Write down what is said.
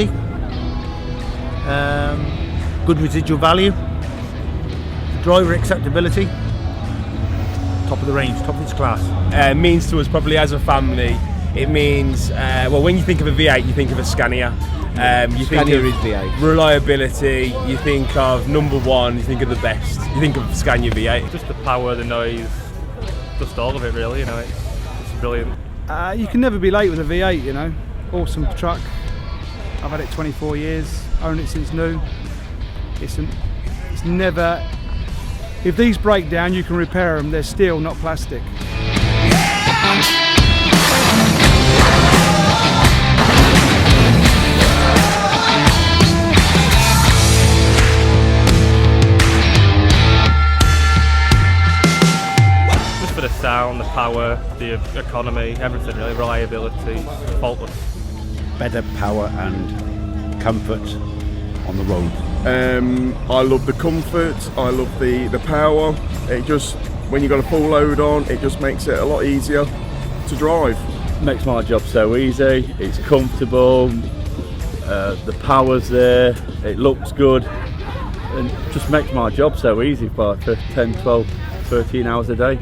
reliability, good residual value, driver acceptability, top of the range, top of its class. Means to us probably as a family, it means, well, when you think of a V8 you think of a Scania. You think Scania of is V8. reliability, you think of number one, you think of the best, you think of Scania V8. Just the power, the noise, just all of it really, you know, it's brilliant. You can never be late with a V8, you know. Awesome truck. I've had it 24 years, owned it since new. It's never, if these break down you can repair them, they're steel, not plastic. Just for the sound, the power, the economy, everything really, reliability, faultless. Better power and comfort on the road. I love the comfort, I love the power. It just, when you've got a full load on, it just makes it a lot easier to drive. Makes my job so easy, it's comfortable, the power's there, it looks good, and just makes my job so easy for 10, 12, 13 hours a day.